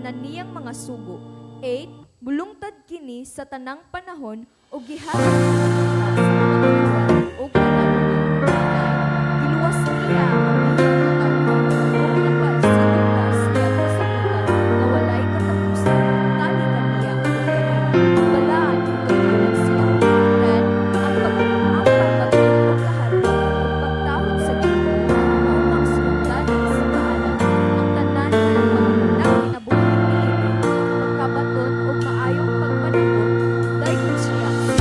tanan niyang mga sugo. 8. Bulungtad kini sa tanang panahon o gihatag o kanunay. Giluwas niya ang iyang katawan o napaisilog sa iyang kasabutan na walay katapusan. Tali kaniya o kaniya. Balaan o tungkulan siya. 10. Ang pag-aapang magtulog kahari o pagtahod sa Ginoo o ang sinugdanan sa maalam. Ang tanan ng mga kinabuhi niini pagkabaton o maayong pagpanahon dayon siya sa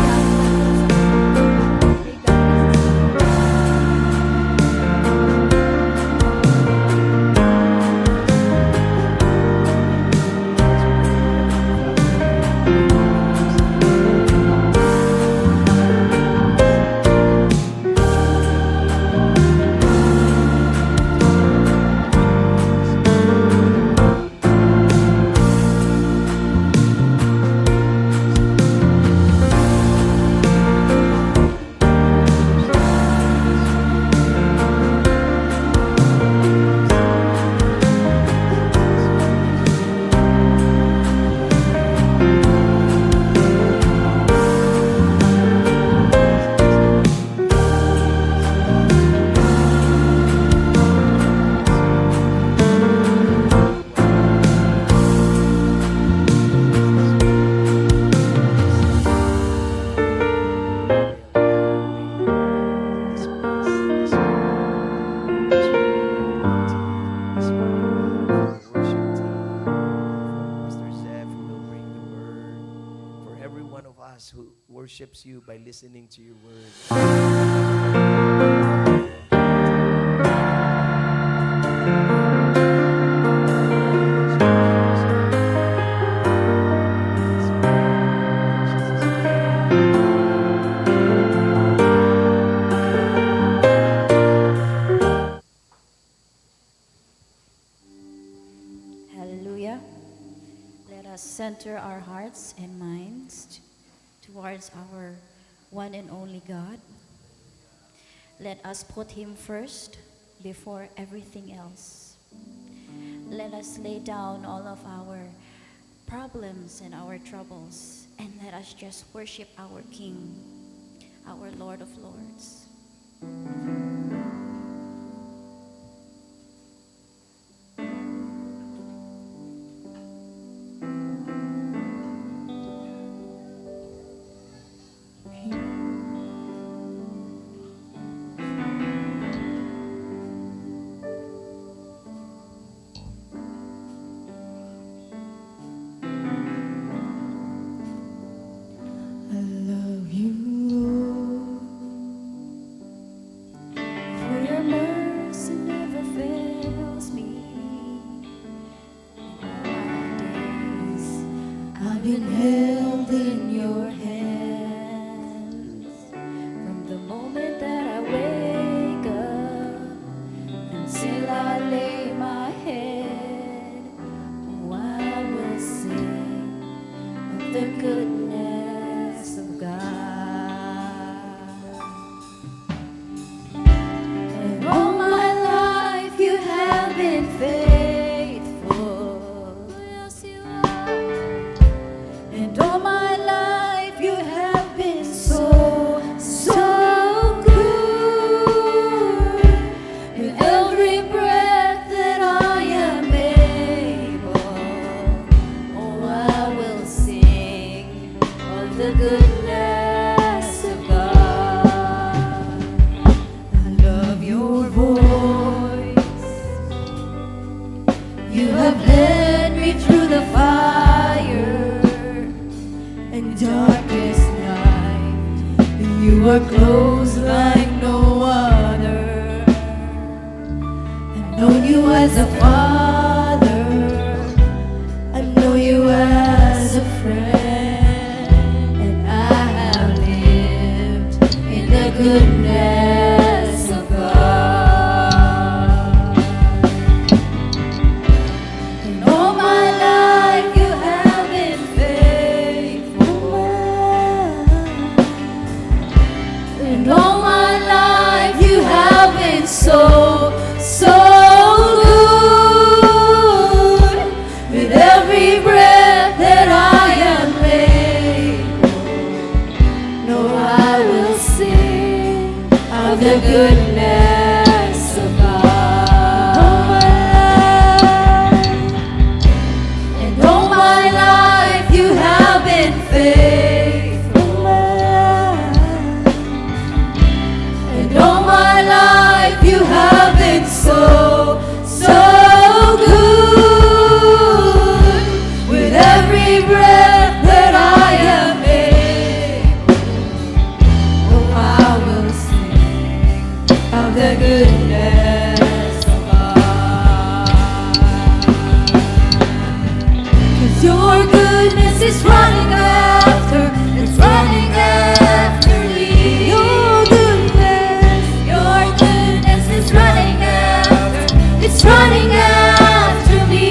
who worships you by listening to your word. Hallelujah. Let us center our hearts and minds towards our one and only God. Let us put Him first before everything else. Let us lay down all of our problems and our troubles, and let us just worship our King, our Lord of Lords. I love you, Lord, for your mercy never fails me. Days I've been held in your hands from the moment that I wake up until I lay my head. Oh, I will sing of the goodness of God. And all my life you have been faithful. Yes, you are. And all my life you have been so, so good. With every breath that I am able, oh, I will sing of the goodness of God. I love your voice. You have led me through the fire and darkest night. You are close like no other. I've known you as a father. I know you as a friend, and I have lived in the goodness of God. And all my life you have been faithful. And all my life you have been so, so good. goodness of God. 'Cause your goodness is running after, it's running after me. Your goodness is running after, it's running after me.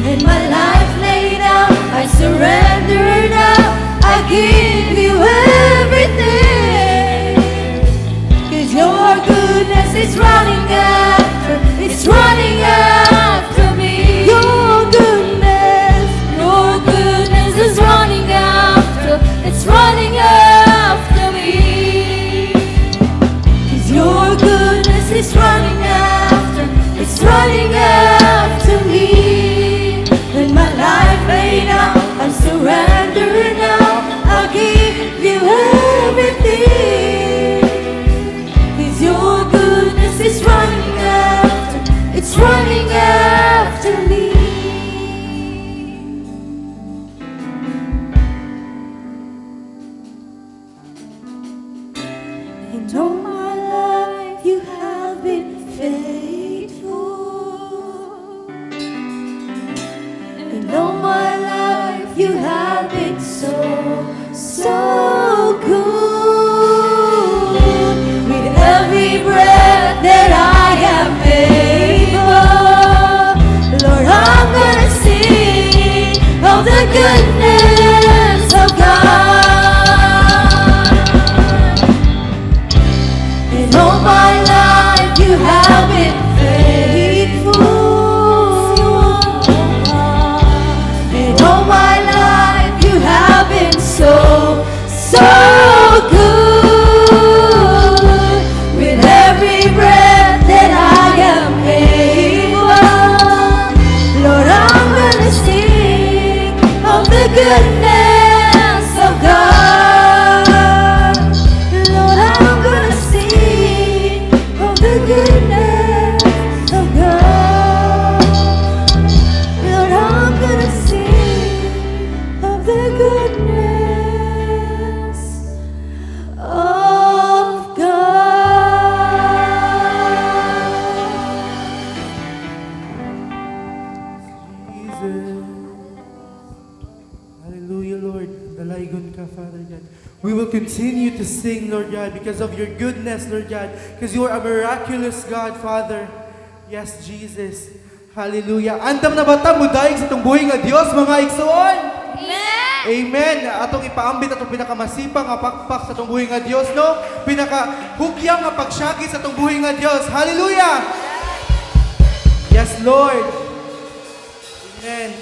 And my life laid out, I surrender now, I give you everything. 'Cause your goodness is running after, it's running after me. Your goodness is running after, it's running after me. 'Cause your goodness is running after, it's running after me. When my life laid out, I surrender now, I'll give you everything. 'Cause your goodness is running after, it's running after me. And all my life you have been faithful. And all my life you have been so, so good. With every breath that I am able, Lord, I'm gonna sing of the goodness of God. And all my life you have been faithful. And all my life you have been so, so good. With every breath that I am able, Lord, I'm gonna sing of the goodness of God. Lord, I'm gonna sing of the goodness of God. Lord, I'm gonna sing of the goodness of God. Jesus. Hallelujah, Lord. Dalaygon ka, Father God. We will continue to sing, Lord God, because of your goodness, Lord God, because you are a miraculous God, Father. Yes, Jesus. Hallelujah. Andam na bata mo dahil sa itong buhay nga Diyos, mga igsoon. Amen. Amen. Atong ipaambit atong pinakamasipang nga pakpak sa itong buhay nga Diyos, no? Pinakahugyang nga pagsyagi sa itong buhay nga Diyos. Hallelujah. Yes, Lord. Amen.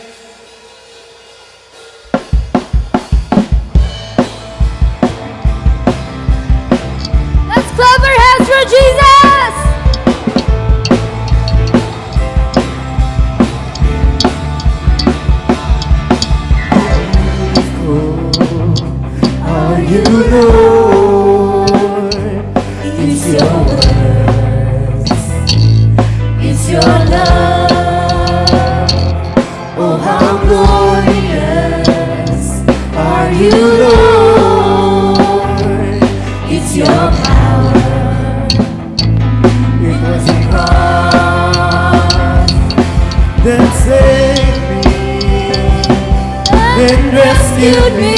Let's clap our hands for Jesus. Are you Lord? It's your words, it's your love. Oh, how glorious are you, Lord? It's your power. It was The cross that saved me and rescued me.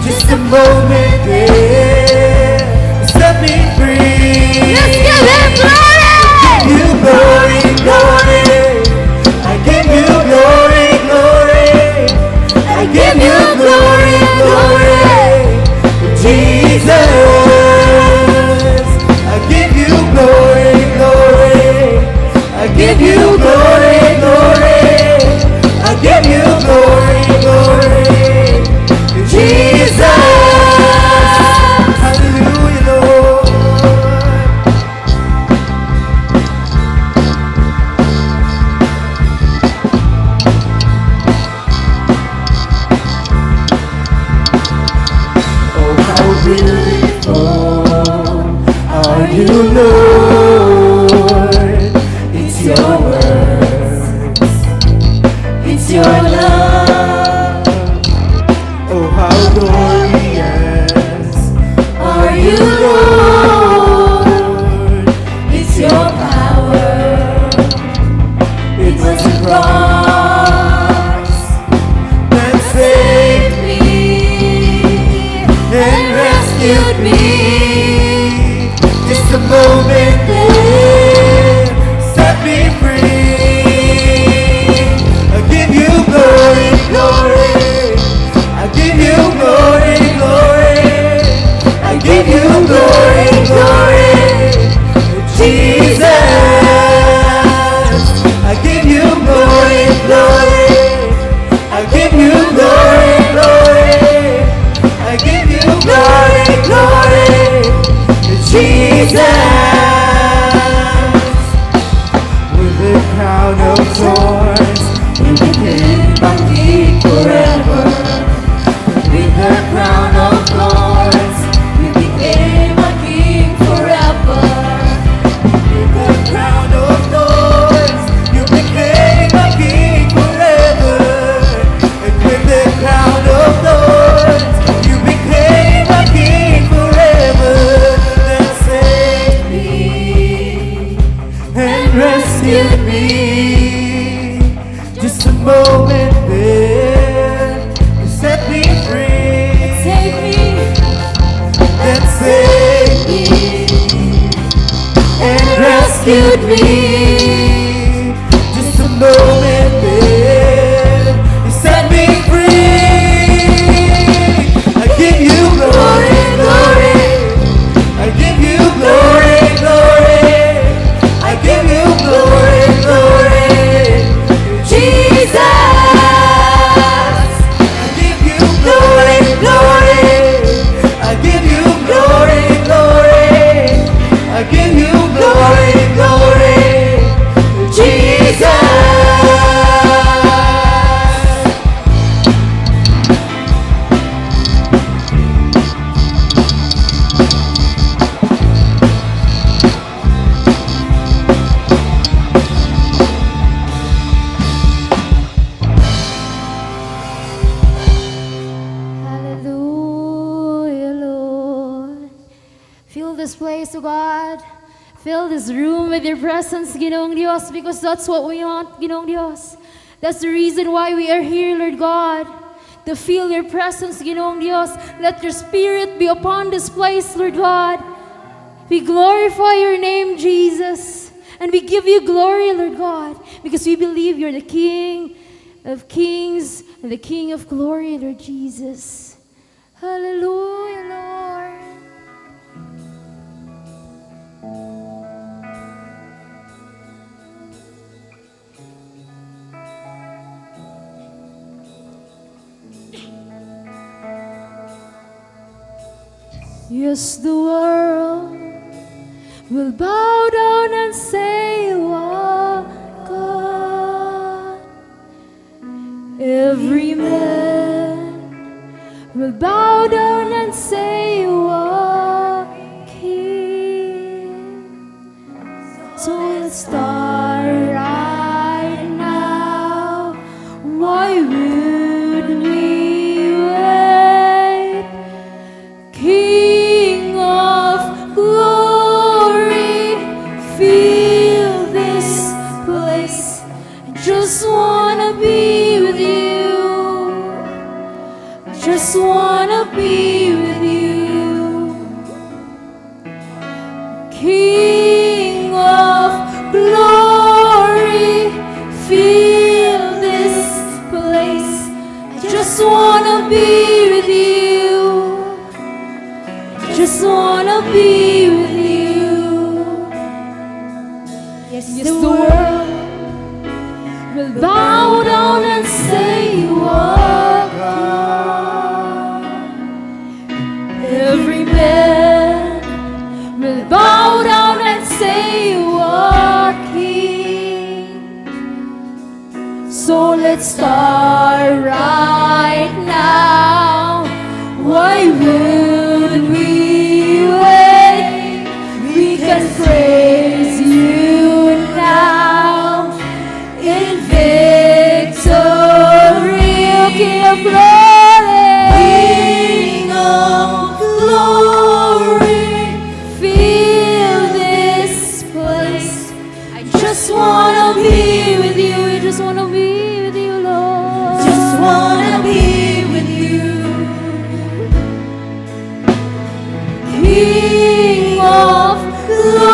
Just a moment there, set me free. Let's give him glory! Give you glory, glory. I give you glory, glory. I give you glory, glory. Jesus, I give you glory, glory. I give you glory, glory. I give you glory, glory. Jesus, hallelujah, Lord. Oh, how beautiful are you, Lord? It's your words, It's your love. oh, how glorious Are you, Lord? moment there set me free. I give you glory, glory. I give you glory, glory. I give you glory, glory. Jesus, I give you glory, glory. I give you glory, glory. I give you glory, glory. Jesus, with a crown of thorns, you became my king forever. With the crown of thorns, you became my king forever. With the crown of thorns, you became my king forever. And with the crown of thorns, you became my king forever. Then save me and rescued me. Just a moment there, you set me free. Take me, Then save me and rescued me. Just a moment there, you set me free. I give you glory, glory. I give you glory, glory. I give you glory, glory. Jesus, I give you glory, glory. I give you glory, glory. I give you glory, glory. Jesus. hallelujah, Lord. Fill this place, O God. Fill this room with your presence, Ginoong Dios, because that's what we want, Ginoong Dios. That's the reason why we are here, Lord God. To feel your presence, Ginoong Dios. Let your spirit be upon this place, Lord God. We glorify your name, Jesus. And we give you glory, Lord God, because we believe you're the King of kings and the King of glory, Lord Jesus. Hallelujah, Lord. Yes, the world will bow down and say, "What God?" Every man will bow down and say, "What King?" So let's start right now. Why would we wait? King of glory, fill this place. I just wanna be with you. I just wanna be with you. King of glory, fill this place. I just wanna be with you. Just wanna be with you. Yes, the world will bow down and say, "You are God." Every man will bow down and say, "You are King." So let's start right now. Why would we wait? We can praise you now in victory, O King of glory. King of glory, fill this place. I just wanna be with you. I just wanna be with you, Lord. Just wanna be with you. King of glory.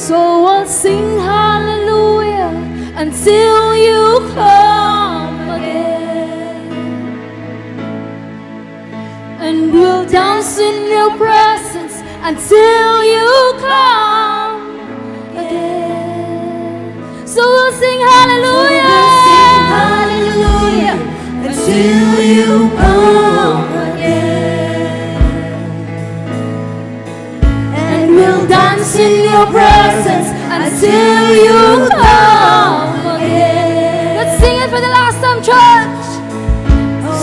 So I'll sing hallelujah until you come again. And we'll dance in your presence until you come again. So we'll sing hallelujah. Hallelujah until you come again. And we'll dance in your presence until you come again. Let's sing it for the last time, church.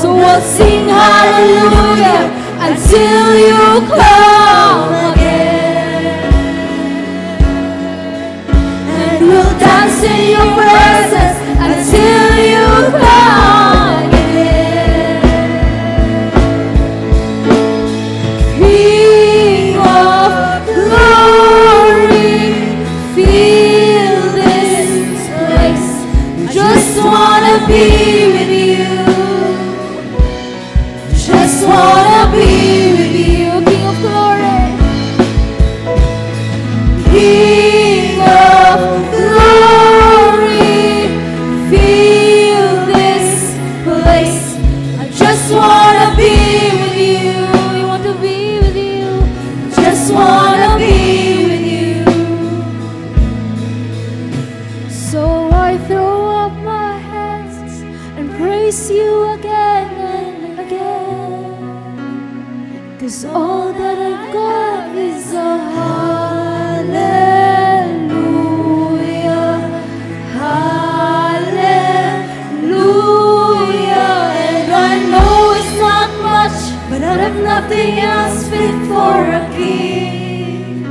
So we'll sing hallelujah until you come again. And we'll dance in your presence until you come again. King of glory, feel this place. Just wanna be with you. Just wanna be with you, King of glory. King of glory. Feel this place. I just wanna be with you. We want to be with you. Just wanna be with you. So I throw up my hands and praise you again and again. 'Cause all that I've got is a hallelujah, hallelujah. And I know it's not much, but I have nothing else fit for a king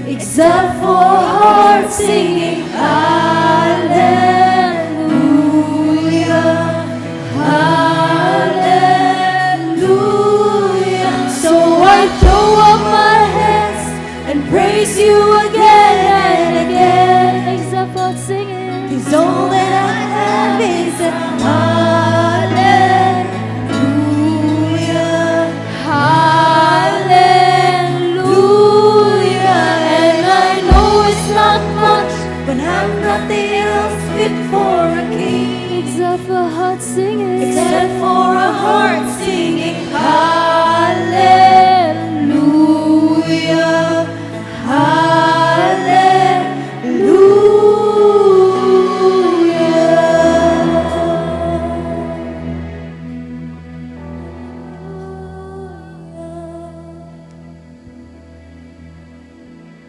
except for a heart singing hallelujah, hallelujah. So I throw up my hands and praise you again and again. Except for singing. 'Cause all that I have is a hallelujah, hallelujah. And I know it's not much, but I'm nothing else fit for a king Except for heart singing. except for a heart singing hallelujah,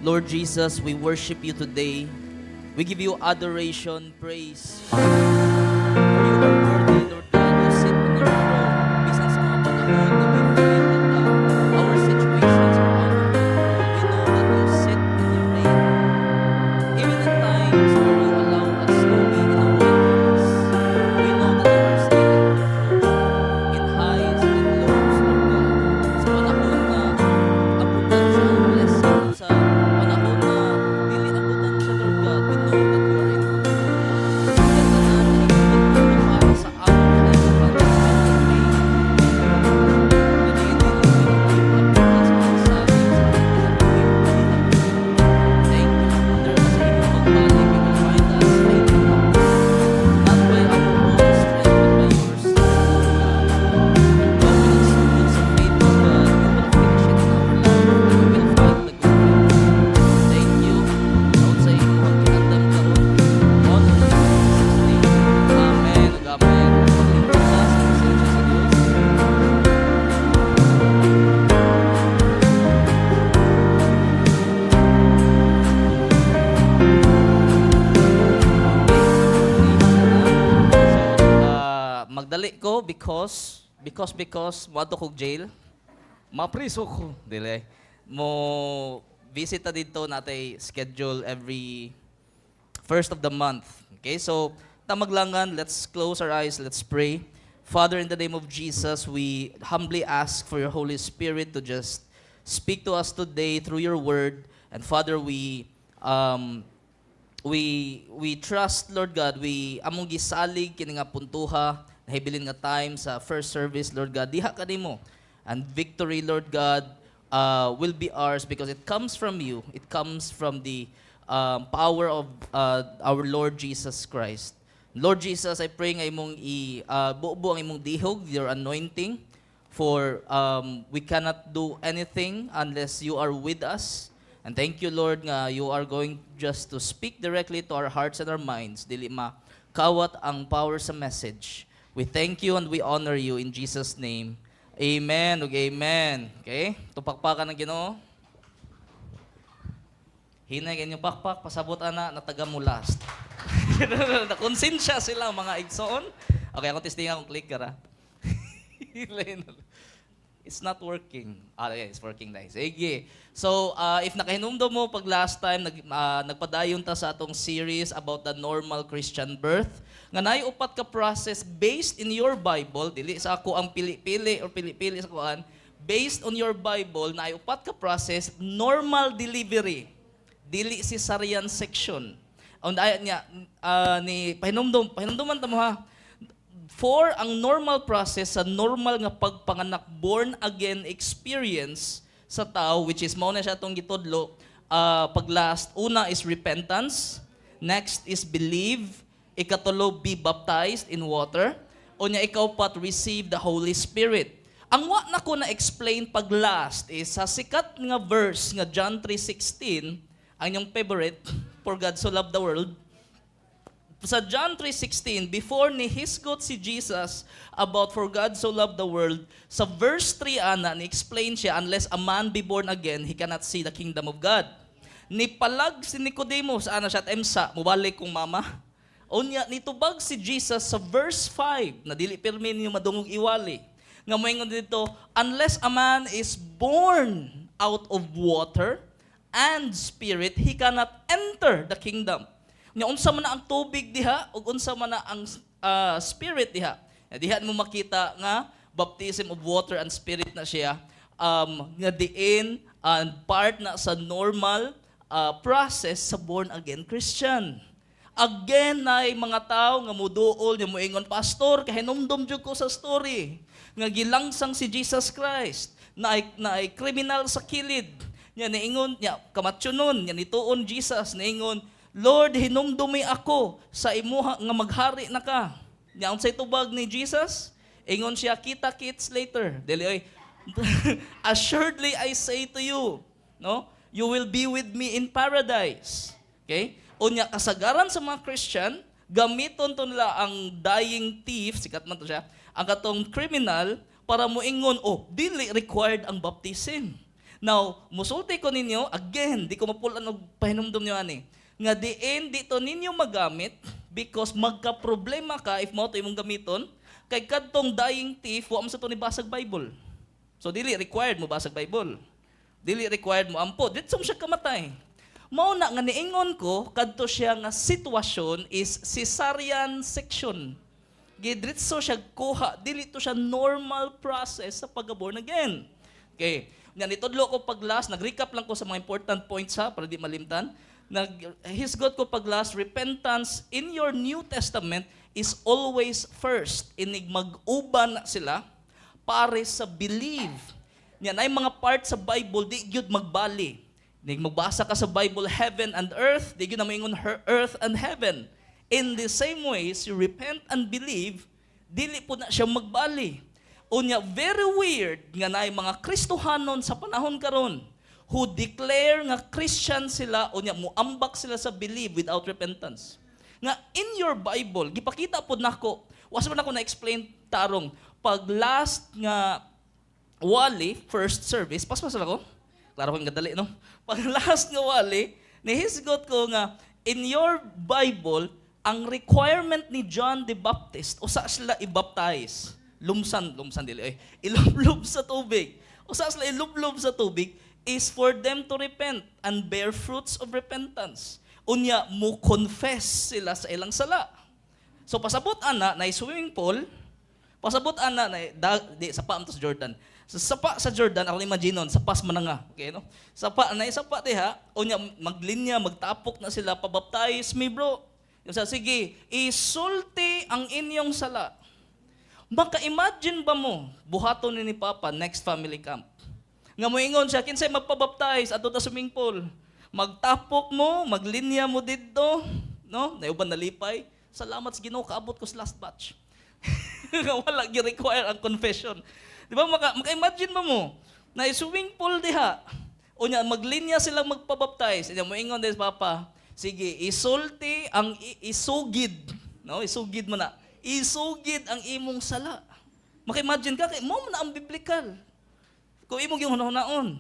Lord Jesus, we worship you today. We give you adoration, praise. For you are worthy, Lord God, to sit on your throne. Bisan sa mga panahon na we feel that our situations are out. We know that you sit in your reign. Even in times where you allow us to be in our weakness, we know that you are still in control. In highs and in lows, Lord God. Sa panahon na abundansya ang blessing, sa panahon na dili abundansya, Lord God, we know that you are in control. Kaya tanan na ibigin mo para sa aming kailangan ng aming Thank you, Father, sa inyong pagbalik. You will find us faithful. Not by our own strength, but by your strength, Lord God. But when it's fruits of faith, Lord God, you will finish it in our life. We will find the good fruit. Thank you. Saud sa inyo ang ginandam karon. Honor in Jesus' name. Amen. Amen. Paglingkod na sa presensya sa Diyos. Magdali ko because moadto kog jail. Mapriso ko dili. Mo visit ta dito natay schedule every first of the month. Okay? So tamaglangan, let's close our eyes, let's pray. Father, in the name of Jesus, we humbly ask for your Holy Spirit to just speak to us today through your word. And Father, we trust, Lord God, we among gisalig kini nga puntuha nahibilin nga time sa first service, Lord God, diha kanimo. And victory, Lord God, will be ours because it comes from you. It comes from the power of our Lord Jesus Christ. Lord Jesus, I pray nga imong buo ang imong dihog, your anointing, for we cannot do anything unless you are with us. And thank you, Lord, nga you are going just to speak directly to our hearts and our minds. Dili makawat ang power sa message. We thank you and we honor you in Jesus' name. Amen ug amen. Okay? Tupakpakan ng Ginoo. Hinay ganyo pakpak, pasabot ana, nataga mo last. Nakonsensya sila, mga igsoon. Okay, ako testingan kung click ka ra. It's not working. Yeah, it's working na. Sige. So, if nakahinumdum mo pag last time, nagpadayon ta sa atong series about the normal Christian birth, nga naay upat ka process based in your Bible, dili sa ako ang pili-pili or pili-pili sa kuan, based on your Bible, naay upat ka process, normal delivery, dili cesarean section. On ayat niya ni pahinumduman ta mo ha. For ang normal process sa normal nga pagpanganak, born again experience sa tao, which is mao na siya atong gitudlo, pag last, una is repentance, next is believe, ikatulo be baptized in water, unya ikaw pat receive the Holy Spirit. Ang wa na ko na explain pag last is sa sikat nga verse nga John 3:16, ang inyong favorite, for God so loved the world. Sa John 3:16, before ni hisgot si Jesus about for God so loved the world, sa verse 3 ana, ni-explain siya, unless a man be born again, he cannot see the kingdom of God. Nipalag si Nicodemus, ana siya at emsa, mubalik kong mama. Unya, nitubag si Jesus sa verse 5, na dili pirmi niyo madungog iwali. Nga moingon dito, unless a man is born out of water and spirit, he cannot enter the kingdom. Nga unsa man na ang tubig diha ug unsa man na ang spirit diha. Diha mo makita nga baptism of water and spirit na siya nga diin and part na sa normal process sa born again Christian. Again nay mga tao nga muduol nga moingon, pastor kahinumdum jud ko sa story nga gilangsang si Jesus Christ na ay kriminal sa kilid. Nya niingon nya kamatyonon nya nituon Jesus niingon, Lord, hinumdumi ako sa imuha nga maghari na ka. Nya unsay tubag ni Jesus? Ingon siya, kita kits later. Dili oy. Assuredly I say to you, no? You will be with me in paradise. Okay? Unya kasagaran sa mga Christian, gamiton to nila ang dying thief, sikat man to siya, ang katong criminal para moingon, oh, dili required ang baptism. Now, musulti ko ninyo, again, di ko mapulan og pahinumdum niyo ani. Nga diin dito ninyo magamit because magka-problema ka if mao to imong gamiton kay kadtong dying thief wa man sa to ni basag Bible. So dili required mo basag Bible. Dili required mo ampo. Ditso siya kamatay. Mao na nga niingon ko kadto siya nga sitwasyon is cesarean section. Gidritso siya kuha, dili to siya normal process sa pag-born again. Okay. Nga nitudlo ko pag last, nag-recap lang ko sa mga important points ha para di malimtan. Hisgot ko pag last, repentance in your New Testament is always first. Inig mag-uban na sila pare sa believe. Yan ay mga part sa Bible, di gyud magbali. Inig magbasa ka sa Bible, heaven and earth, di gyud na maingon earth and heaven. In the same ways, you repent and believe, dili po na siya magbali. Unya, very weird nga na mga Kristohanon sa panahon karon who declare nga Christian sila o niya muambak sila sa believe without repentance. Nga in your Bible, gipakita po nako, was man ako na-explain tarong, pag last nga wali, first service, paspasan ako, klaro ko yung gadali, no? Pag last nga wali, nihisgot ko nga, in your Bible, ang requirement ni John the Baptist, usa sila i-baptize, lumsan dili, ilublob sa tubig, usa sila ilublob sa tubig, is for them to repent and bear fruits of repentance. Unya, mo confess sila sa ilang sala. So, pasabot ana na swimming pool, pasabot ana na, sapa sa Jordan. Sapa sa Jordan, ako na-imagine nun, sapas man nga. Okay, no? Sapa diha, unya, maglinya, magtapok na sila, pabaptize me bro. Yung sa, sige, isulti ang inyong sala. Maka-imagine ba mo, buhaton ni Papa, next family camp. Nga moingon siya, kinsay magpabaptize ato ta swimming pool. magtapok mo, maglinya mo dito, no? Nayuban nalipay. Salamat sa Ginoo kaabot ko sa last batch. Wala gi-require ang confession. Di ba maka-imagine mo na swimming pool diha. Unya maglinya silang magpabaptize. Unya moingon des papa. Sige, isulti ang isugid, no? Isugid mo na. Isugid ang imong sala. Maka-imagine ka kay mo na ang biblikal. Kung imong yung hunaon.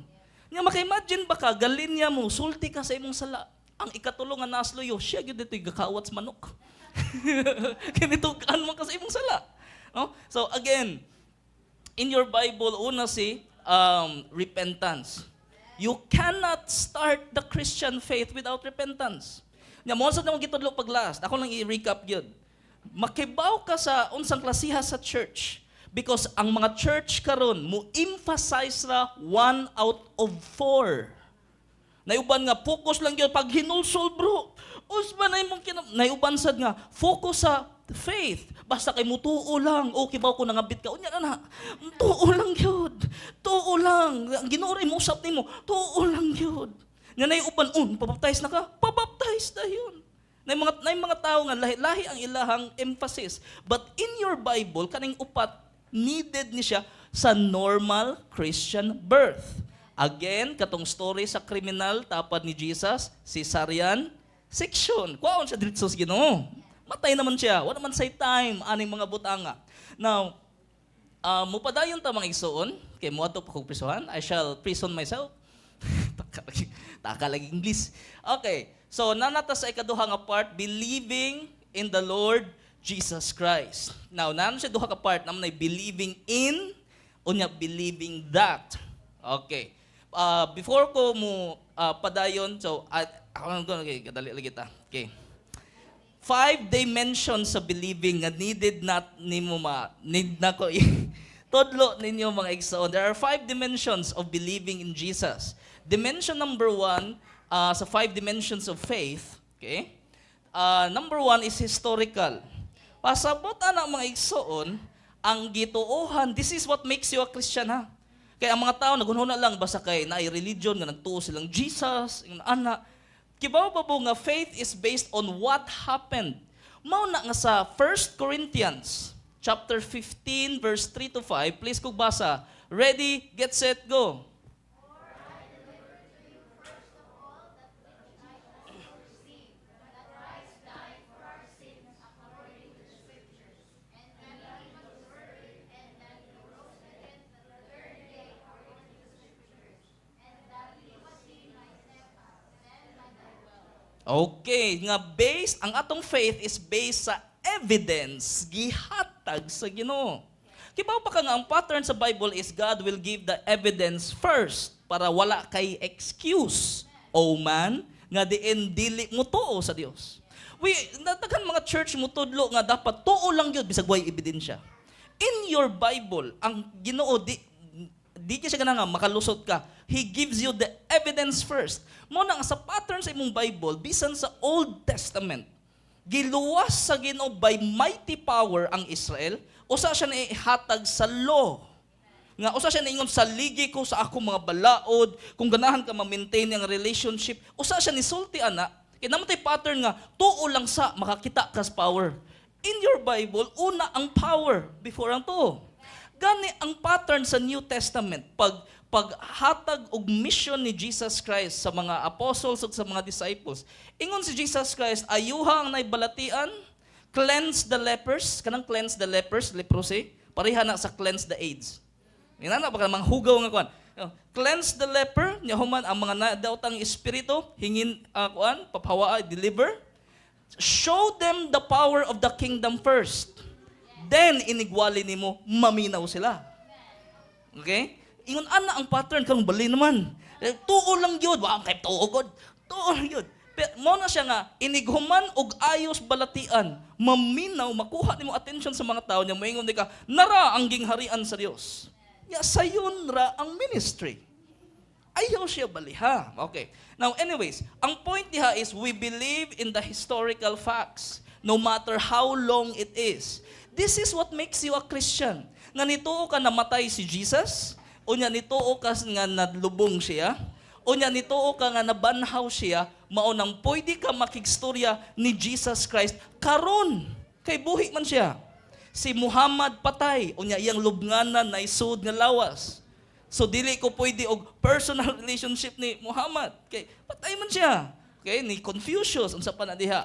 Nya maka-imagine ba ka galinya mo sulti ka sa imong sala. Ang ikatulong nga nasloyo, siya gyud ditoy gakawat sa manok. Kinitugan mo ka sa imong sala. No? So again, in your Bible, una si repentance. You cannot start the Christian faith without repentance. Nya mo sa nang gitudlo pag last, ako lang i-recap gyud. Makibaw ka sa unsang klasiha sa church because ang mga church karon mo emphasize ra 1 out of 4. Nayuban nga focus lang gyud pag hinulsol bro. Usba na imong nayuban sad nga focus sa faith. Basta kay mutuo lang. Okay ba ko nangabit ka? Unya na. Tuo lang gyud. Tuo lang. Ang Ginoo ray mo usap nimo. Tuo lang gyud. Nga nayuban pabaptize na ka? Pabaptize na yun. Nay mga tao nga lahi-lahi ang ilahang emphasis. But in your Bible kaning upat needed ni siya sa normal Christian birth. Again, katong story sa kriminal tapad ni Jesus, cesarean section. Kuwaon siya dito sa Ginoo. Matay naman siya. Wala naman say time aning mga butanga. Now, mupadayon ta mga igsoon, kay mo ato pa kog prisuhan, I shall prison myself. Taka lagi English. Okay. So, nanata sa ikaduha nga part, believing in the Lord Jesus Christ. Now, nanon siya duha ka part, naman ay believing in, unya believing that. Okay. Before ko mo padayon, so, ako lang doon, okay, kadali lagi ta. Okay. 5 dimensions sa believing nga needed not nimo need na ko todlo ninyo mga igsoon. There are 5 dimensions of believing in Jesus. Dimension number 1 sa 5 dimensions of faith, okay? Number 1 is historical. Pasabot ana mga igsoon, ang gituohan, this is what makes you a Christian ha. Kaya ang mga tao nagunhuna lang basta kay naay religion nga nagtuo silang Jesus, ana. Kibaw pa po nga faith is based on what happened. Mao na nga sa 1 Corinthians chapter 15 verse 3 to 5, please kog basa. Ready, get set, go. Okay, nga based, ang atong faith is based sa evidence gihatag sa Ginoo. Kibaw pa ka nga ang pattern sa Bible is God will give the evidence first para wala kay excuse. O man, nga diin dili mo tuo sa Dios. Natagan mga church mo tudlo nga dapat tuo lang yun bisag way ebidensya. In your Bible, ang Ginoo di siya nga makalusot ka. He gives you the evidence first. Mo na sa pattern sa imong Bible, bisan sa Old Testament, giluwas sa Ginoo by mighty power ang Israel, usa siya na ihatag sa law. Nga usa siya naingon sa ligi ko sa akong mga balaod, kung ganahan ka ma-maintain ang relationship, usa siya ni sulti ana, kay namatay pattern nga tuo lang sa makakita ka sa power. In your Bible, una ang power before ang tuo. Gani ang pattern sa New Testament paghatag og mission ni Jesus Christ sa mga apostles ug sa mga disciples. Ingon si Jesus Christ, ayuha ang naibalatian, cleanse the lepers, kanang cleanse the lepers, leprosy, pareha na sa cleanse the AIDS. Ina na baka mga hugaw nga kuan. Cleanse the leper, nya human ang mga nadaotang espiritu, hingin kuan, paphawa, deliver. Show them the power of the kingdom first. Then, inigwali nimo, maminaw sila. Okay? Ingon, ana ang pattern, karong bali naman. Tuo lang yun. Wow, kay tuo god. Tuo lang yun. Pero, mo na siya nga, inighuman og ayos balatian, maminaw, makuha nimo attention sa mga tao niya, moingon di ka, nara ang gingharian sa Dios. Ya, sayon ra ang ministry. Ayaw siya baliha. Okay. Now, anyways, ang point diha is, we believe in the historical facts, no matter how long it is. This is what makes you a Christian. Nga nituo ka namatay si Jesus, o nga nituo ka nga nadlubong siya, Unya nituo ka nga nabanhaw siya, mao nang pwede ka makigstorya ni Jesus Christ karon kay buhi man siya. Si Muhammad patay, unya iyang lubnganan na isud nga lawas. So dili ko pwede og personal relationship ni Muhammad kay patay man siya. Okay, ni Confucius unsa pa na diha.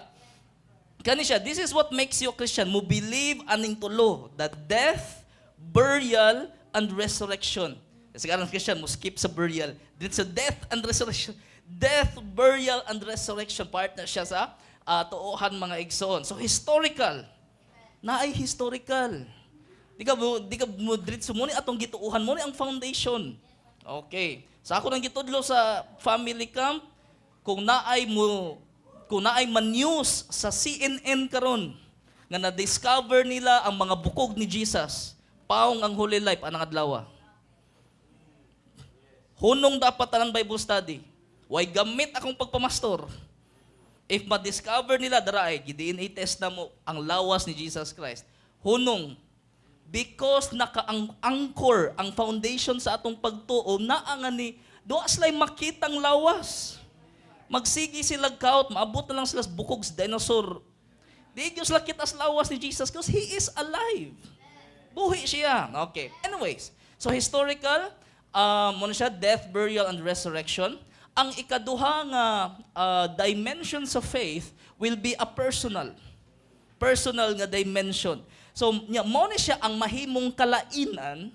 Kani siya, this is what makes you a Christian. Mo believe aning tulo, the death, burial, and resurrection. Kasi karang Christian, mo skip sa burial. Dito sa death and resurrection. Death, burial, and resurrection. Part na siya sa tuohan mga igsoon. So historical. Naay historical. Di ka mo dito muni atong gituuhan muni ang foundation. Okay. Sa ako nang gitudlo sa family camp, kung naay man-news sa CNN karon nga na-discover nila ang mga bukog ni Jesus, paong ang holy life anang adlaw. Hunong dapat tanang Bible study. Way gamit akong pagpamastor. If ma-discover nila dara ay DNA test na mo ang lawas ni Jesus Christ. Hunong because naka-anchor ang foundation sa atong pagtuo naa nga ni doa sila makitang lawas. Magsigi sila kaut, maabot na lang sila sa bukog sa dinosaur. Di Diyos lang kitas lawas ni Jesus because He is alive. Buhi siya. Okay. Anyways, so historical, muna siya, death, burial, and resurrection. Ang ikaduha nga dimension sa faith will be a personal nga dimension. So, muna siya ang mahimong kalainan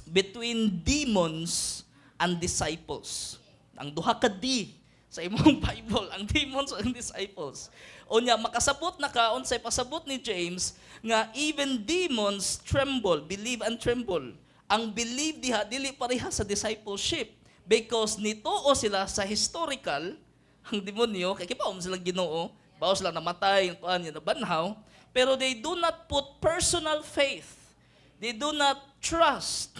between demons and disciples. Ang duha ka D sa imong Bible, ang demons and disciples. Unya makasabot na ka unsay pasabot ni James nga even demons tremble, believe and tremble. Ang believe diha dili pareha sa discipleship because nitoo sila sa historical ang demonyo kay kipaom sila Ginoo, baos sila namatay, kuan na banhaw, pero they do not put personal faith. They do not trust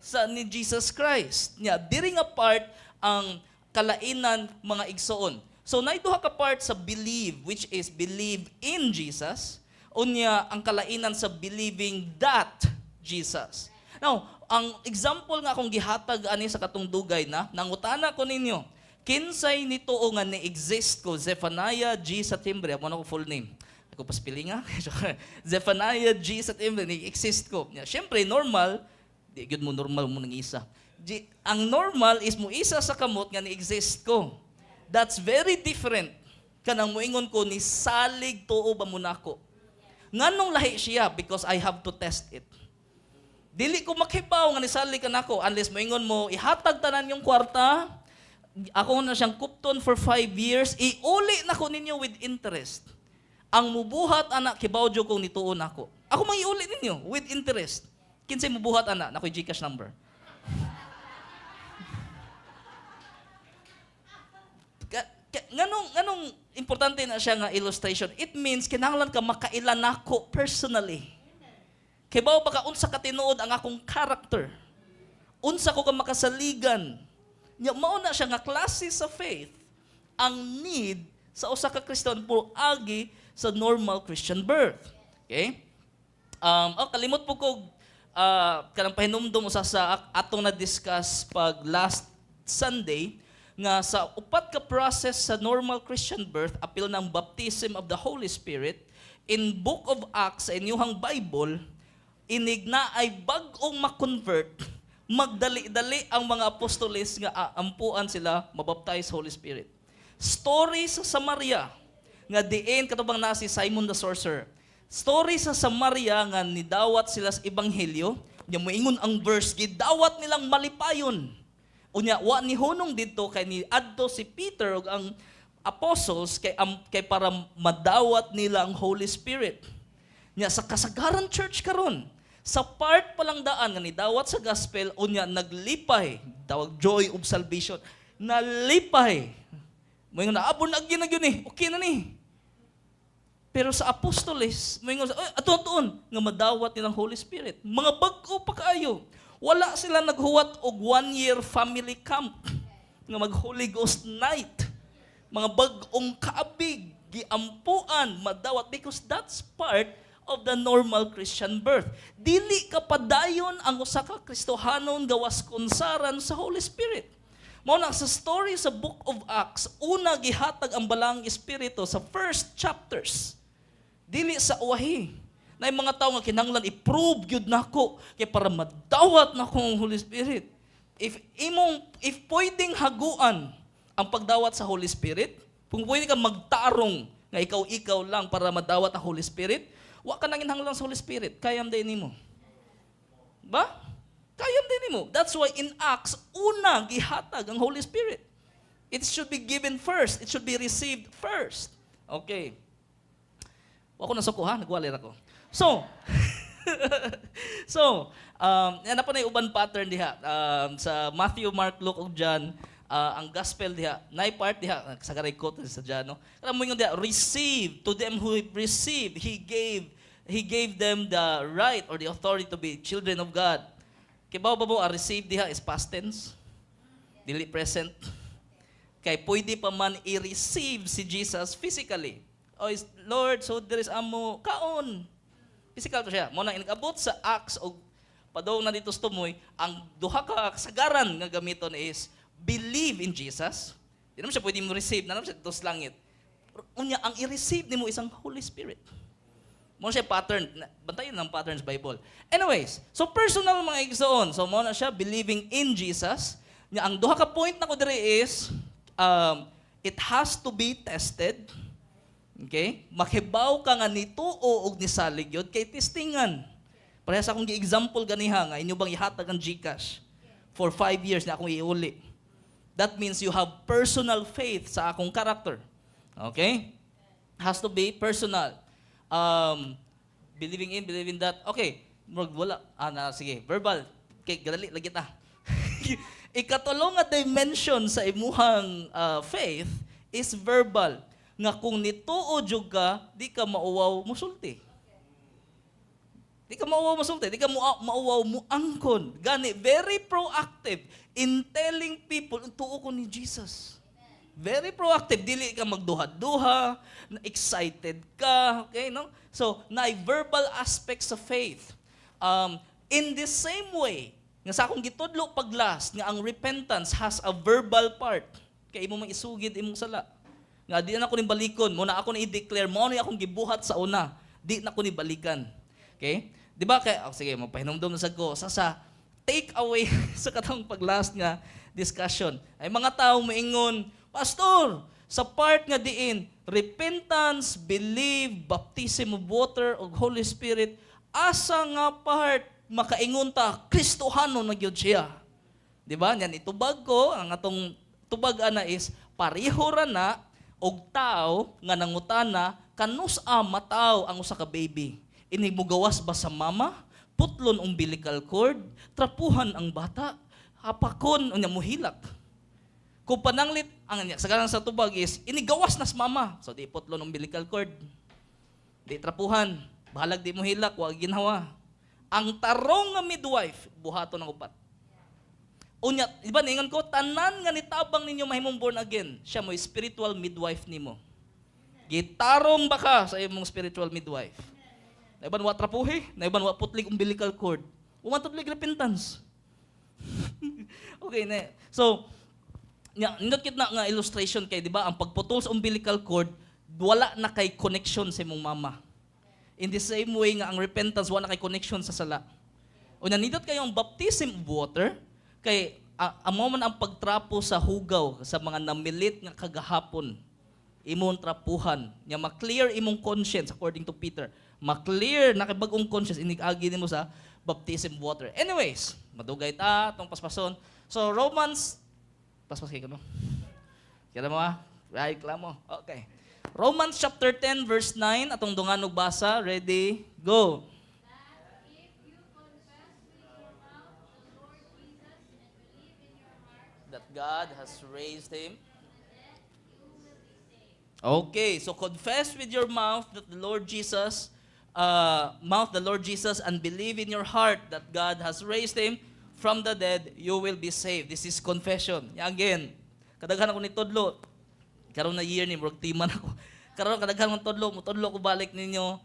sa ni Jesus Christ. Nya diri nga part ang kalainan mga igsoon. So naituha ka part sa believe which is believe in Jesus. Unya ang kalainan sa believing that Jesus. Now, ang example nga akong gihatag ani sa katong dugay na nangutana ko ninyo. Kinsay nituo nga ni-exist ko Zephaniah G. Satimbre, amo na ko full name. Ako pa spelling nga. Zephaniah G. Satimbre ni-exist ko. Syempre normal, di gyud mo normal mo nang isa. Ang normal is mo isa sa kamot nga ni-exist ko. That's very different kanang moingon ko ni salig tuo ba mo nako. Nganong lahi siya because I have to test it. Dili ko makibaw nga ni salig kanako unless moingon mo ihatag tanan yung kwarta. Ako na siyang kupton for 5 years, iuli na ko ninyo with interest. Ang mubuhat anak kibaw jo kung nituo nako. Ako mang iuli ninyo with interest. Kinsay mubuhat anak nakoy GCash number. Nganong importante na siya nga illustration. It means kinahanglan ka makailan nako personally. Kay bao baka unsa ka tinuod ang akong character. Unsa ko ka makasaligan. Nya mao na siya nga klase sa faith ang need sa usa ka Kristiyano po agi sa normal Christian birth. Okay? Kalimot po ko kanang pahinumdum usa sa atong na-discuss pag last Sunday nga sa upat ka process sa normal Christian birth apil ng baptism of the Holy Spirit in Book of Acts sa inyong Bible inigna ay bag-ong ma-convert magdali-dali ang mga apostoles nga ampuan sila mabaptize Holy Spirit. Story sa Samaria nga diin katubang na si Simon the Sorcerer. Story sa Samaria nga nidawat sila sa ebanghelyo, nya moingon ang verse gidawat nilang malipayon. Unya wa ni hunong didto kay ni adto si Peter ug ang apostles kay para madawat nila ang Holy Spirit. Nya sa kasagaran church karon, sa part pa lang daan nga nidawat sa gospel unya naglipay, tawag joy of salvation. Nalipay. Moingon na abon agi na gyud ni. Okay na ni. Pero sa apostoles, moingon sa aton nga madawat nilang Holy Spirit. Mga bag-o pa kaayo. Wala sila naghuwat og 1-year family camp nga mag Holy Ghost night. Mga bag-ong kaabig, giampuan, madawat because that's part of the normal Christian birth. Dili ka padayon ang usa ka Kristohanon gawas konsaran sa Holy Spirit. Mao na sa story sa Book of Acts, una gihatag ang balang espiritu sa first chapters. Dili sa uwahi. Na yung mga tao nga kinahanglan i-prove gyud nako kay para madawat nako ang Holy Spirit. If pwedeng haguan ang pagdawat sa Holy Spirit, kung pwede ka magtarong nga ikaw lang para madawat ang Holy Spirit, wa ka nang inhanglan sa Holy Spirit, kayam din nimo. Ba? Kayam din nimo. That's why in Acts, una gihatag ang Holy Spirit. It should be given first. It should be received first. Okay. Wa ko nasuko ha, nagwalir ako. So, yan na po na yung uban pattern diha. Sa Matthew, Mark, Luke, ug John, ang gospel diha, na part diha, sa garay ko sa John, no? Kaya mo yung diha, receive, to them who received, He gave them the right or the authority to be children of God. Kaya ba mo, receive diha is past tense, dili present. Kaya pwede pa man i-receive si Jesus physically. Oh, Lord, so there is amo, kaon. Physical to siya. Muna inabot sa Acts o padong na dito sa tumoy, ang duha ka kasagaran nga gamiton is believe in Jesus. Di naman siya pwede mo receive, na naman siya dito sa langit. Unya, ang i-receive ni mo isang Holy Spirit. Muna siya pattern. Bantayin ng patterns Bible. Anyways, so personal mga igsoon. So muna siya believing in Jesus. Nya, ang duha ka point na ko dire is, it has to be tested. Okay? Makibaw ka nga nituo og nisalig yun kay testingan. Parehas akong gi-example ganiha nga inyo bang ihatag ang GCash for 5 years na akong iuli. That means you have personal faith sa akong character. Okay? Has to be personal. Believing that. Okay. Wala. Sige. Verbal. Okay, gadali lagi ta. Ikatulong nga dimension sa imuhang faith is verbal. Nga kung nituo jud ka, di ka mauwaw musulti. Di ka mauwaw musulti, di ka mauwaw muangkon. Gani, very proactive in telling people, tuo ko ni Jesus. Very proactive, dili ka magduha-duha, excited ka, okay, no? So, verbal aspects of faith. In the same way, nga sa akong gitudlo paglas, nga ang repentance has a verbal part. Kaya imo maisugid imong sala. Nga di na ko ni balikon, muna ako na i-declare, mo na akong gibuhat sa una, di na ko ni balikan. Okay? Di ba? Kaya, sige, mapahinomdom na sa ko. Sa take away sa katang paglast nga discussion. Ay mga tao maingon, Pastor, sa part nga diin, repentance, believe, baptism of water, o Holy Spirit, asa nga part makaingon ta, Kristohano na gyud siya. Di ba? Yan, itubag ko, ang atong tubag ana is, pareho ra na, og tao nga nangutana kanus mataw ang usa ka baby. Ini mo gawas ba sa mama? Putlon umbilical cord, trapuhan ang bata, hapakon unya muhilak. Kung pananglit ang sagaran sa tubag is inigawas nas mama. So di putlon umbilical cord. Di trapuhan, bahalag di muhilak, wa ginhawa. Ang tarong nga midwife buhaton ng upat. Unya, iba ningon ko, tanan nga nitabang ninyo mahimong born again, siya mo spiritual midwife nimo. Gitarong baka sa imong spiritual midwife. Naiban wa trapuhi, naiban wa putlig umbilical cord. Umatudlig repentance. Okay na. So, nindot kit na nga illustration kay, di ba, ang pagputol sa umbilical cord, wala na kay connection sa imong mama. In the same way nga ang repentance, wala na kay connection sa sala. Unya, nindot kayo ang baptism of water, kay amo man ang pagtrapo sa hugaw sa mga namilit nga kagahapon. Imong trapuhan, nya ma-clear imong conscience according to Peter. Ma-clear na kay bag-ong conscience inig-agi nimo sa baptism water. Anyways, madugay ta tong paspason. So Romans paspas kay kuno. Kaya mo right klamo. Okay. Romans chapter 10 verse 9 atong dunganog basa. Ready? Go. That God has raised him. Okay, so confess with your mouth that the Lord Jesus, and believe in your heart that God has raised him from the dead, you will be saved. This is confession. Again, kadaghan ako ni Todlo. Karon na year ni murag timan ako. Karon kadaghan ng Todlo, mutodlo ko balik ninyo.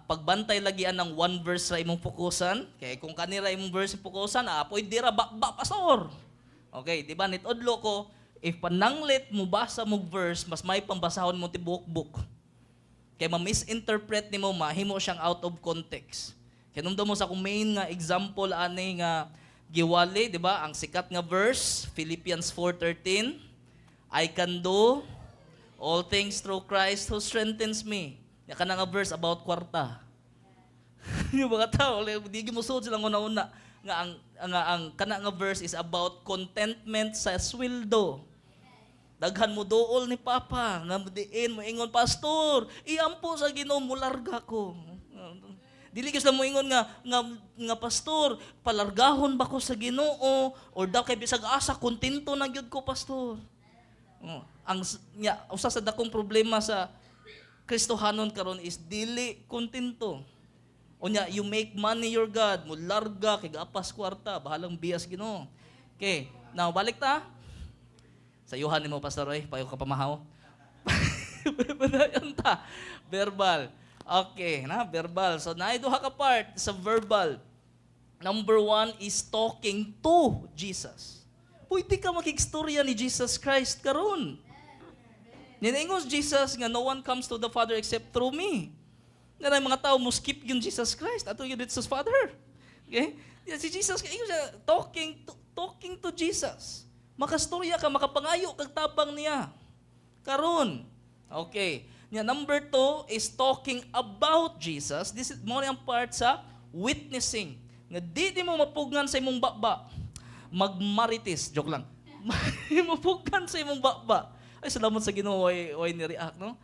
Pagbantay lagian ng one verse ra imong fokusan. Kay kung kanira imong verse fokusan, apoy dira ba pastor. Okay, di ba? Nitodlo ko, if pananglit mo basa mo verse, mas may pambasahon mo tibuok-buk. Kaya ma-misinterpret ni mo, mahimo siyang out of context. Kaya nung mo sa kung main nga example, ani nga giwali, di ba? Ang sikat nga verse, Philippians 4:13, I can do all things through Christ who strengthens me. Yan ka na nga verse about kwarta. Yung mga tao, di mo suod silang una-una nga ang kana nga verse is about contentment sa sweldo. Daghan mo dool ni Papa, nga diin mo ingon, Pastor, iampo sa Ginoo mo larga ko. Dili gyud mo ingon nga Pastor, palargahon ba ko sa Ginoo or daw kay bisag asa kontento na gyud ko, Pastor. Usa sa dakong problema sa Kristohanon karon is dili kontento. Unya, you make money your God, mo larga, kay gapas kwarta, bahalang bias Ginoo. Okay, now balik ta. Sa yuhan nimo Pastor Roy, payo ka pamahaw. Padayon ta. Verbal. Okay, verbal. So duha ka part sa verbal. Number 1 is talking to Jesus. Pwede ka makikstorya ni Jesus Christ karon. Niningos Jesus nga no one comes to the Father except through me. Nga mga tao mo skip yung Jesus Christ ato yung Jesus Father. Okay? Si Jesus siya talking to Jesus. Makastorya ka, makapangayo kag tabang niya. Karon. Okay. Number 2 is talking about Jesus. This is more yung part sa witnessing. Nga di mo mapugngan sa imong baba. Magmarites. Joke lang. Mapugngan sa imong baba. Ay, salamat sa Ginoo way ni-react, no?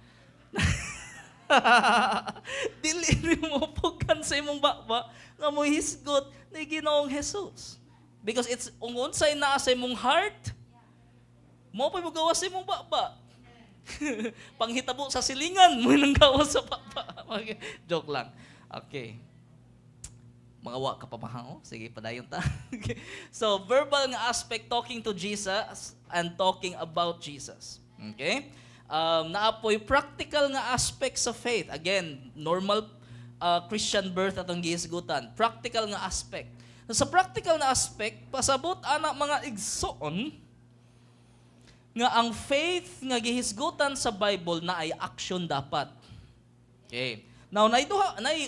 Dili mo pugan sa imong baba nga mo hisgot ni Ginoong Jesus. Because it's unsay naa sa imong heart, mo pa mo gawas sa imong baba. Panghitabo sa silingan mo nang gawas sa baba. Okay. Joke lang. Okay. Mga wa ka pa mahaw. Sige, padayon ta. Okay. So, verbal nga aspect, talking to Jesus and talking about Jesus. Okay? Naapoy practical nga aspect sa faith. Again, normal Christian birth atong gihisgutan. Practical nga aspect. Sa practical nga aspect, pasabot ana mga igsoon nga ang faith nga gihisgutan sa Bible na ay action dapat. Okay. Now,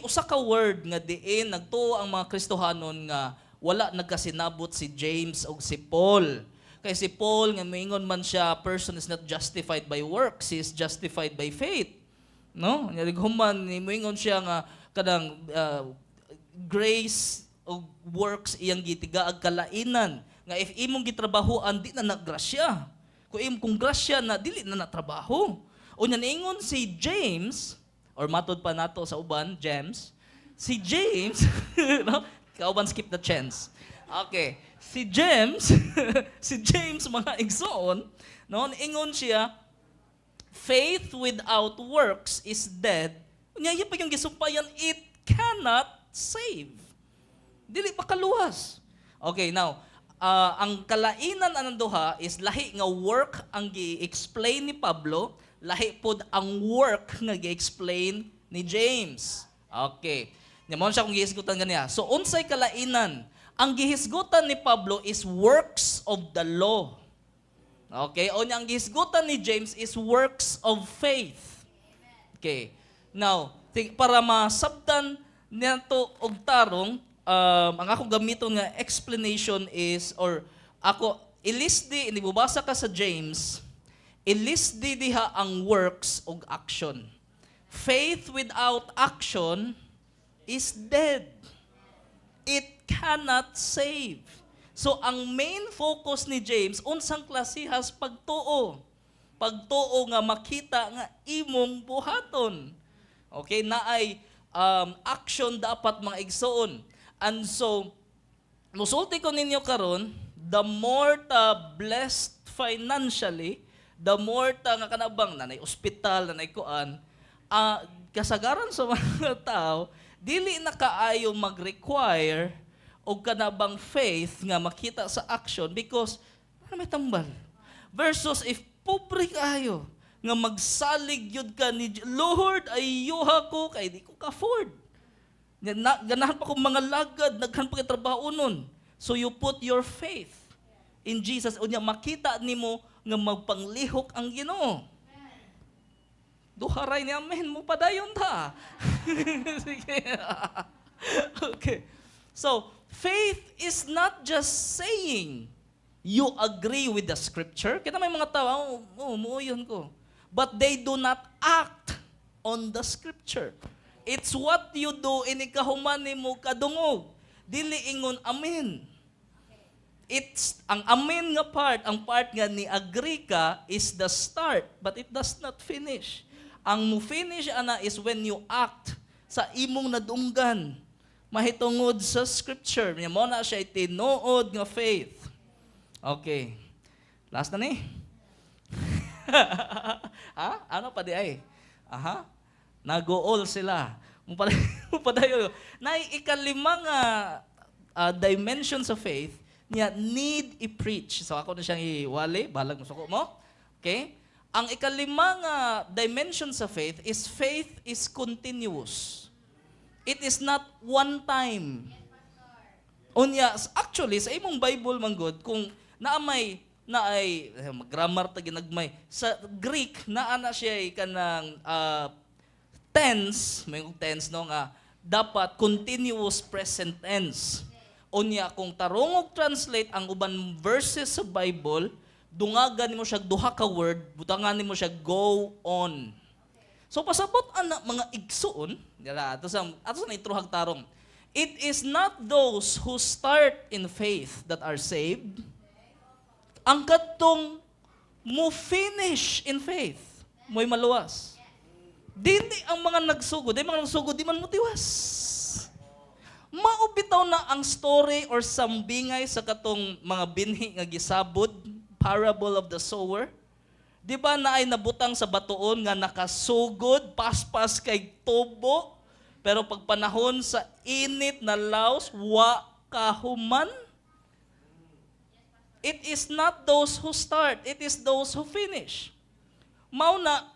usa ka word nga diin nagtuo ang mga Kristohanon nga wala nagkasinabot si James o si Paul. Kay si Paul, nga moingon man siya, person is not justified by works, he is justified by faith. No? Human, moingon siya nga, kadang grace o works iyang gitigaag kalainan. Nga if imong gitrabahoan, di na nagrasya. Kung grasya na, dili na natrabaho. O niingon si James, or matod pa nato sa uban, James, si James, no? Kauban skip the chance. Okay. Si James, mga igsoon, no, ingon siya, faith without works is dead. Unya pa yung gisumpayan, it cannot save. Dili makaluwas. Okay, now, ang kalainan anang duha is lahi nga work ang gi-explain ni Pablo, lahi pod ang work nga gi-explain ni James. Okay. Nyamon siya kung gihisgutan ganiya. So, unsay kalainan? Ang gihisgutan ni Pablo is works of the law. Okay? O ang gihisgutan ni James is works of faith. Okay. Now, para masabtan nito og tarong, ang ako gamiton nga explanation is, or ako, ilisdi, inibubasa ka sa James, ilisdi diha ang works og action. Faith without action is dead. It cannot save. So, ang main focus ni James, unsang klasihas pagtuo. Pagtuo nga makita nga imong buhaton. Okay, na ay action dapat mga igsoon. And so, musulti ko ninyo karon, the more ta blessed financially, the more ta nga kanabang nanay ospital, nanay kuan, kasagaran sa mga tao, dili na kaayo mag-require og kanabang faith nga makita sa action because may tambal. Versus if pobre kaayo nga magsalig yun ka ni Lord, ayuha ko kay di ko ka-afford. Ganahan pa kong mga lagad, naghan pa kay trabaho nun. So you put your faith in Jesus, unya makita nimo nga magpanglihok ang Ginoo. Duharay ni amen mo padayon ta. Sige. Okay. So, faith is not just saying you agree with the scripture. Kita may mga tao, muuyon ko. But they do not act on the scripture. It's what you do inikahuman nimo kadungog. Dili ingon amen. It's ang amen nga part, ang part nga ni agree ka is the start, but it does not finish. Ang mo finish ana is when you act sa imong nadunggan mahitungod sa scripture. Mo na siya tinuod nga faith. Okay. Last na ni. Ha? Ano pa di ay? Aha. Nag-all sila. Mupadayo. Na ikalimang dimension sa faith niya need i-preach. So ako na siyang iwali, balag mo suko mo. Okay? Ang ikalimang dimension sa faith is continuous. It is not one time. Unya, actually, sa imong Bible manggod, kung naay grammar ta ginagmay, sa Greek, naana siya kanang tense, may tense no nga, dapat continuous present tense. Unya, kung tarong og translate ang uban verses sa Bible, dungagan nimo siya duha ka word, butangan nimo siya go on. So pasabot ana mga igsuon, dira ato sa naitruhag tarong. It is not those who start in faith that are saved. Ang kadtong mo finish in faith, mo'y maluwas. Dili ang mga nagsugod, di man mo tiwas. Maubitaw na ang story or sambingay sa katong mga binhi nga gisabod, parable of the sower. Di ba na ay nabutang sa batuon nga nakasugod, paspas kay tubo, pero pag panahon sa init na laos, wa kahuman? It is not those who start, it is those who finish. Mauna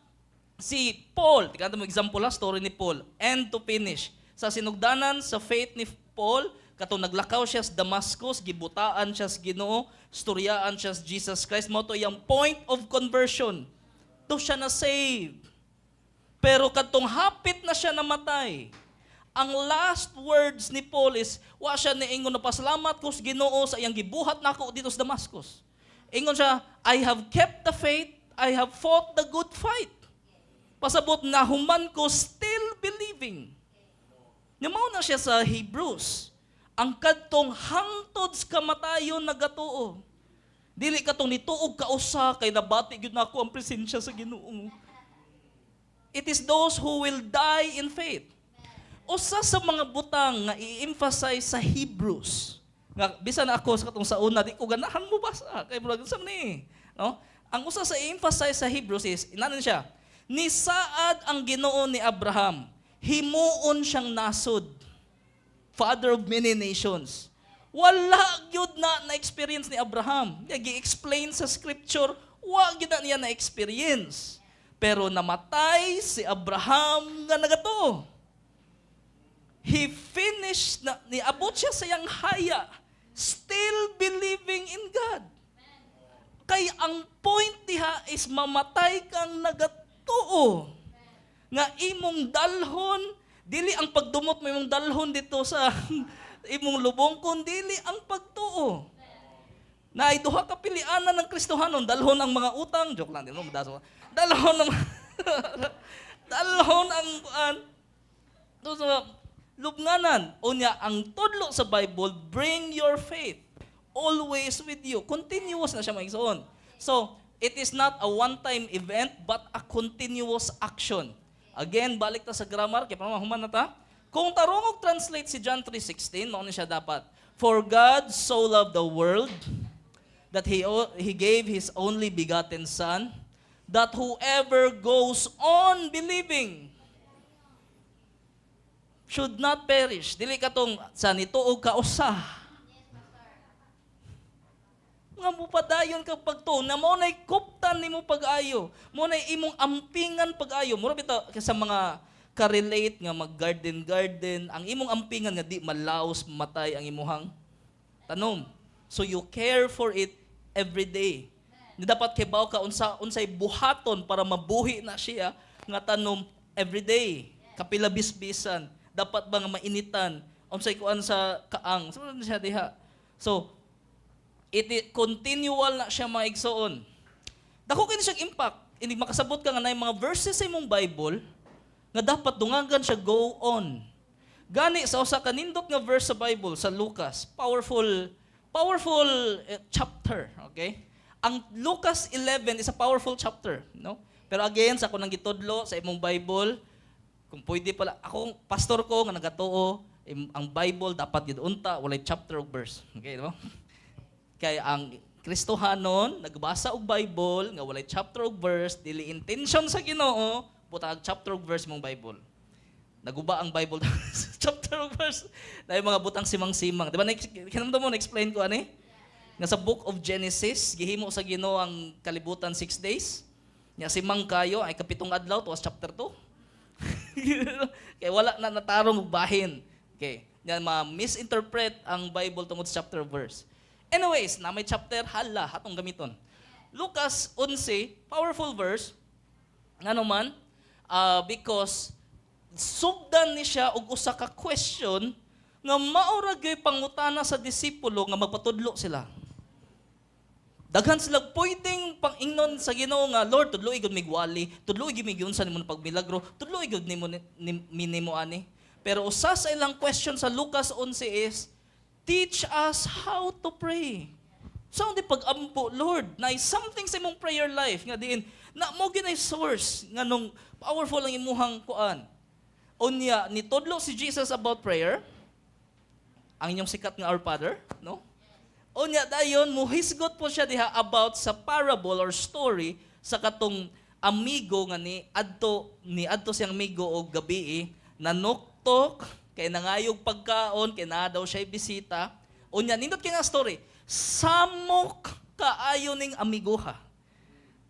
si Paul, tignan mo example ha, story ni Paul, end to finish. Sa sinugdanan, sa faith ni Paul, katong naglakaw siya sa Damascus, gibutaan siya sa Ginoo, storyaan siya sa Jesus Christ, mo to yung point of conversion. To siya na saved. Pero katong hapit na siya namatay, ang last words ni Paul is, wa siya ni ingon na pasalamat ko sa Ginoo sa iyang gibuhat nako dito sa Damascus. Ingon siya, I have kept the faith, I have fought the good fight. Pasabot na human ko still believing. Namaw na siya sa Hebrews. Ang kadtong hangtod sa kamatayon nagatuo. Dili katong nituog ka usa kay nabati gyud nako ang presensya sa Ginoo. It is those who will die in faith. Usa sa mga butang nga i-emphasize sa Hebrews. Nga bisan ako sa katong sa una di ko ganahan mo basa kay murag sa ni, no? Ang usa sa i-emphasize sa Hebrews is inanon siya. Ni saad ang Ginoo ni Abraham, himuon siyang nasod. Father of many nations. Wala gyud na experience ni Abraham. Gi-explain sa scripture, wa gyud na niya na experience. Pero namatay si Abraham nga nagato. He finished na niabot siya sa iyang haya, still believing in God. Kay ang point diha is mamatay kang nagatuo. Nga imong dalhon, dili ang pagdumot mo imong dalhon dito sa imong lubong, kundi ang pagtuo. Na ay duha ka pilianan ng Kristohanon, dalhon ang mga utang, joke lang din mo, madaso. Dalhon ang dalhon ang lubnganan. Unya ang tudlo sa Bible, bring your faith always with you. Continuous na siya magigsoon. So, it is not a one-time event but a continuous action. Again, balik ta sa grammar, kaya pamahuman na ta. Kung tarong og translate si John 3:16, mao ni siya dapat. For God so loved the world that He gave His only begotten Son, that whoever goes on believing should not perish. Dili katong sa nituog ka usa. Nga mo padayon ka pagtuo, na mo na'y kuptan ni mo pag-ayo, mo na'y imong ampingan pag-ayo. Mura bitaw sa mga ka-relate nga mag-garden, ang imong ampingan nga di malaos matay ang imuhang tanom. So you care for it every day. Nga dapat kibaw ka unsay buhaton para mabuhi na siya nga tanom every day. Kapila bisbisan, dapat ba nga mainitan unsay kuan sa kaang. So siya diha. So continual na siya mga igsoon. Dako kini siyang impact. Hindi makasabot ka nga na mga verses sa imong Bible nga dapat dungangan siya go on. Gani sa usa ka nindot nga verse sa Bible sa Lucas, powerful chapter, okay? Ang Lucas 11 is a powerful chapter, no? Pero again, sa ako nang gitudlo sa imong Bible, kung pwede pala, akong pastor ko nga nagatuo, ang Bible dapat gid unta walay chapter o verse. Okay, no? Kaya ang Kristohanon nagbasa og Bible nga walay chapter o verse, dili intention sa Ginoo, butang chapter o verse mong Bible. Naguba ang Bible sa chapter o verse. Dahil mga butang simang-simang. Di ba, kinamda mo, na-explain ko, ani? Nga sa book of Genesis, gihimo sa Ginoo ang kalibutan 6 days. Nga simang kayo, ay kapitong adlaw, tuwas chapter 2. Kaya wala na natarong og bahin. Okay. Yan, ma-misinterpret ang Bible tungod sa chapter verse. Anyways, na may chapter, hala, hatong gamiton. Lucas 11, powerful verse. Ano man, because sugdan ni siya og usa ka question nga maura gyud pangutana sa disipulo nga magpatudlo sila. Daghan sila pwedeng pangingnon sa Ginoo nga, Lord, tudloy gyud mig wali, tudloy gyud mig unsa nimo pagmilagro, tudloy gyud nimo ani. Pero usa sa ilang question sa Lucas 11 is, teach us how to pray. So, di pag-ampo, Lord, na something sa imong prayer life nga diin na mo ginay source nga nung powerful ang imuhang kuan. Unya, nitudlo si Jesus about prayer, ang inyong sikat nga Our Father, no? Unya, dayon, muhisgot po siya diha about sa parable or story sa katong amigo nga ni adto siyang amigo og gabi, nanuktok, kay nangayog pagkaon, kay naa daw siya bisita. Unya, nindot kay nga story, samok kaayo ning amigoha.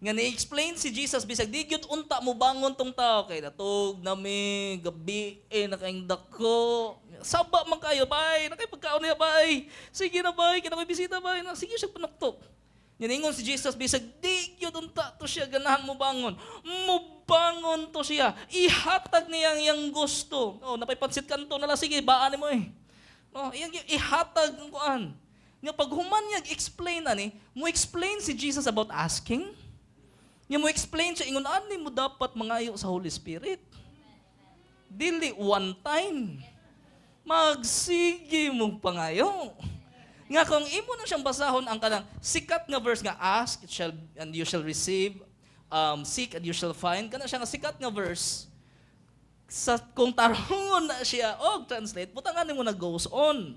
Nga ni-explain si Jesus, bisag di gyud unta mo bangon tong tao kay natog nami gabi nakaing dako. Saba man kayo, bay, nakay pagkaon niya, bay. Sige na, bay, kina may bisita, bay. Na, sige siya panuktok. Ningon si Jesus, bisag di gyud unta to siya ganahan mo bangon. Mo bangon to siya. Ihatag niya yang gusto. Oh, napay pansit kanto na lang, sige, baan mo eh. No, iyang ihatag ng kuan. Nga pag human niya explain ani, mo explain si Jesus about asking. Nga mo explain siya, ingon ani mo dapat mangayo sa Holy Spirit. Dili one time. Magsige mong pangayo. Nga kung imo na siyang basahon ang kanang sikat nga verse nga ask and you shall receive, seek and you shall find, kana siya nga sikat nga verse. Sa kung tarungon na siya translate, butangan mo na goes on.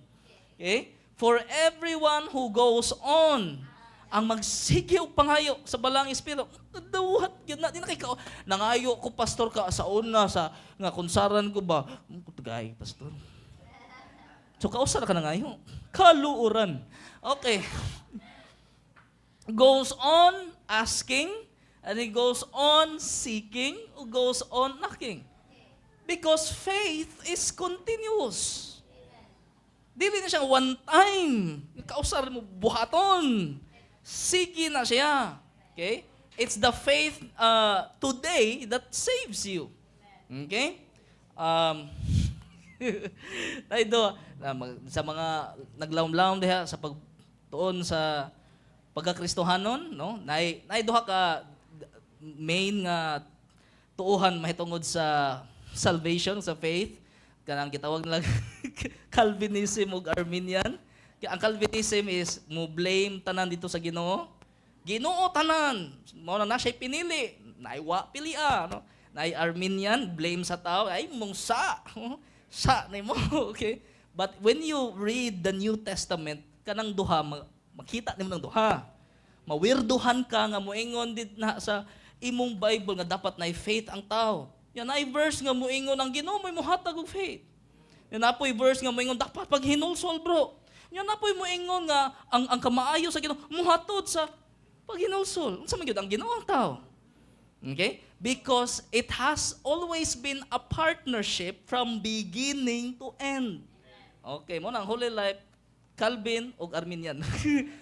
Okay? For everyone who goes on, ang magsige og pangayo sa balang espiritu, dawhat gyud na di na kay ka nangayo ko pastor ka sa una sa nga kunsaran ko ba, gay pastor. So kausa ka nangayo. Kaluuran. Okay. Goes on asking, and it goes on seeking, or goes on knocking. Because faith is continuous. Dili na siya one time. Kausar mo buhaton. Sige na siya. Okay? It's the faith today that saves you. Okay? Sa mga naglaom-laom diha sa pagtuon sa pagkakristohanon, no? Nay duha ka main nga tuuhan mahitungod sa salvation, sa faith. Kanang gitawag nila Calvinism ug Arminian. Ang Calvinism is mo blame tanan dito sa Ginoo. Ginoo tanan. Mao na siya pinili. Naiwa pilia, no? Nay Arminian blame sa tao ay mong sa nimo, okay? But when you read the New Testament, kanang duha makita nimo nang duha. Mawirduhan ka nga moingon did na sa imong Bible nga dapat nay faith ang tao. Yan ay verse nga moingon ang Ginoo may mohatag og faith. Yan apoy verse nga moingon dapat pag hinulsol, bro. Yan apoy moingon nga ang kamaayo sa Ginoo mohatod sa pag hinulsol. Unsa man gyud ang Ginoo ang tao? Okay? Because it has always been a partnership from beginning to end. Okay, mo nang holy life Calvin o Arminian.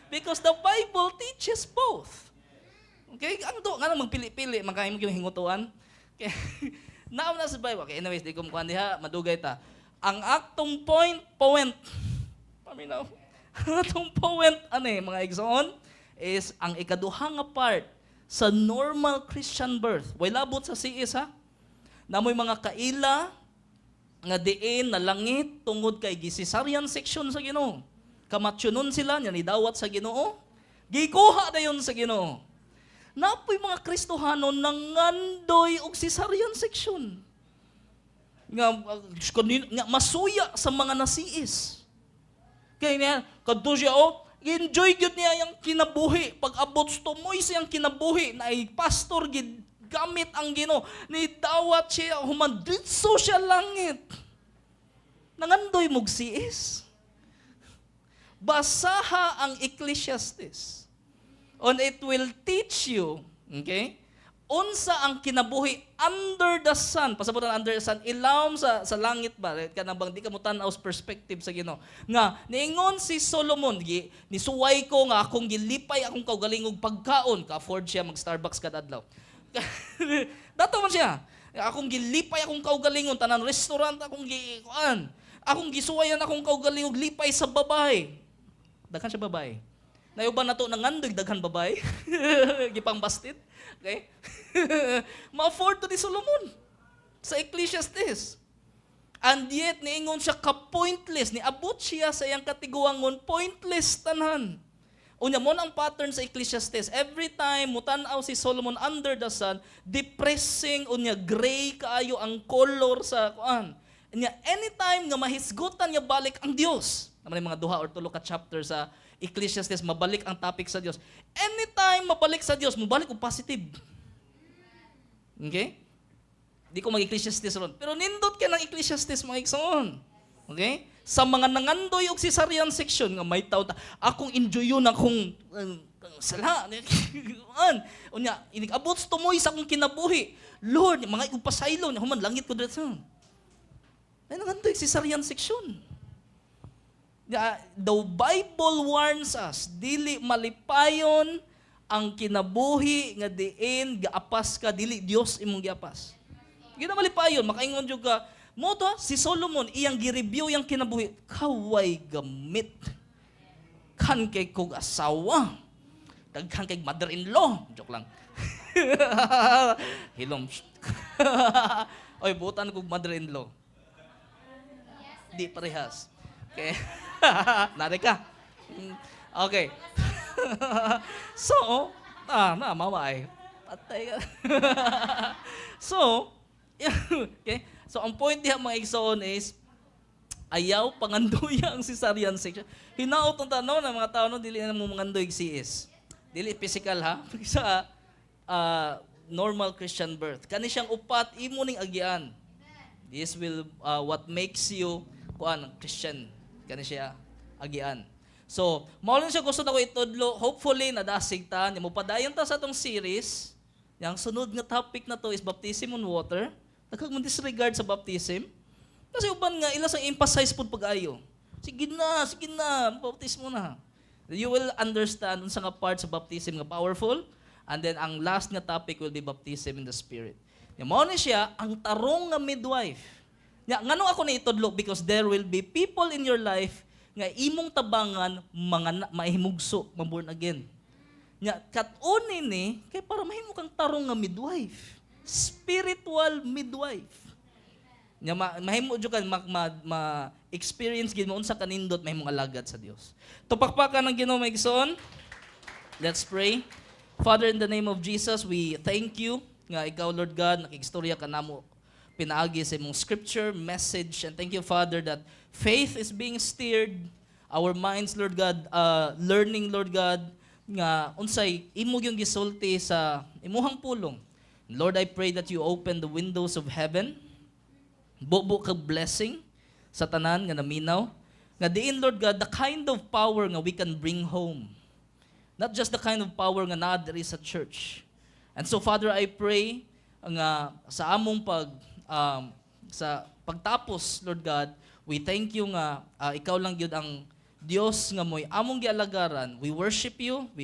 Because the Bible teaches both. Okay? Ang do nga namang pili-pili, makain mo yung hingutuan. Okay? Naam na sa Bible. Okay, anyways, di ko mukuhan diha, madugay ta. Ang aktong point, paminaw. Atong point, mga igsoon, is ang ikaduhang nga part sa normal Christian birth. Way labot sa CS, ha? Namoy mga kaila, nga diin na langit tungod kay gisisaryan section sa Ginoo. Kamatsyonon sila nya nidawat sa Ginoo. Gikuha dayon sa Ginoo. Napoy mga Kristohanon nangandoy og cesarean section. Nga masuya sa mga nasiis. Kaya niya, kadto siya enjoy gyud niya yung kinabuhi. Pag abot tumoy siyang kinabuhi na ay pastor gid gamit ang Ginoo. Ni dawat siya human ditso siya langit. Nangandoy mog siis. Basaha ang Ecclesiastes. And it will teach you, okay? Unsa ang kinabuhi under the sun. Pasabutan under the sun, ilawom sa langit ba? Kanabang di ka mo tanaw sa perspective sa Ginoo. Nga, niingon si Solomon, nisuway ko nga akong gilipay akong kaugalingog pagkaon. Ka-afford siya mag-Starbucks kada adlaw. Dato man siya. Akong gilipay akong kaugalingon, tanan restaurant akong gikuan. Akong gisuwayan akong kaugalingog lipay sa babae. Daghan siya babae. Nayuban na to nangandoy daghan babae. Gipang bastit. Okay? Ma-afford to ni Solomon sa Ecclesiastes. And yet, niingon siya ka-pointless. Niabot siya sa iyang katiguangon, pointless tanan. Unya mo ang pattern sa Ecclesiastes. Every time mutanaw si Solomon under the sun, depressing, unya gray kaayo ang color sa kuan. Unya anytime nga mahisgutan niya balik ang Dios. Naman yung mga 2 or 3 ka chapter sa Ecclesiastes, mabalik ang topic sa Dios. Anytime mabalik sa Dios, mabalik og positive. Okay? Di ko mag-Ecclesiastes ron. Pero nindot ka ng Ecclesiastes mga igsoon. Okay? Sa mga nangandoy og cesarean section nga may tawta, akong enjoyon akong sala. Unya, inigabot tumoy sa akong kinabuhi. Lord, mga igpasaylo, human langit ko dito. Ay nangandoy cesarean section. The Bible warns us, dili malipayon ang kinabuhi nga diin gaapas ka, dili Dios imong giapas. Gina malipayon, makaingon jud ka, mo to si Solomon iyang gi-review yang kinabuhi, kaway gamit. Kan kay kog asawa. Daghan kay mother-in-law. Joke lang. Hilom. Oy, butan kog mother-in-law. Di parehas. Okay. Nari ka. Okay. So, mamay. Patay ka. So, okay. So, ang point diha mga igsoon is, ayaw panganduya ang cesarean section. Hinaot ang tanaw ng mga tao, no, dili na mo mangandoy CS. Dili physical ha. Sa normal Christian birth. Kani siyang upat, imo ning agian. This will what makes you Christian. Kani siya agian. So, mao lang siya gusto na ko itudlo. Hopefully nadasig ta. Mo padayon ta sa atong series. Yang sunod nga topic na to is baptism on water. Daghan mo disregard sa baptism. Kasi uban nga ila sa emphasize pud pag-ayo. Sige na, baptismo na. You will understand unsa nga part sa baptism nga powerful, and then ang last nga topic will be baptism in the Spirit. Mao ni siya ang tarong nga midwife. Ngano ako na itudlo? Because there will be people in your life nga imong tabangan mga mahimugso, ma-born again. Kat-unin ni, kay para mahimo kang tarong nga midwife. Spiritual midwife. Mahimo jud ka ma-experience gid mo unsa kanindot mahimong alagad sa Dios. Tupakpakan ng Ginoo may igsoon. Let's pray. Father, in the name of Jesus, we thank you nga ikaw Lord God nakigstorya ka namo pinaagi sa imong scripture, message, and thank you, Father, that faith is being steered, our minds, Lord God, learning, Lord God, nga unsay imo yung gisulti sa imuhang pulong. Lord, I pray that you open the windows of heaven, bubo ka blessing sa tanan nga naminaw, nga diin, Lord God, the kind of power nga we can bring home. Not just the kind of power nga naa diri sa church. And so, Father, I pray nga sa among sa pagtapos, Lord God, we thank you nga ikaw lang yun ang Dios nga moy among gialagaran. We worship you. We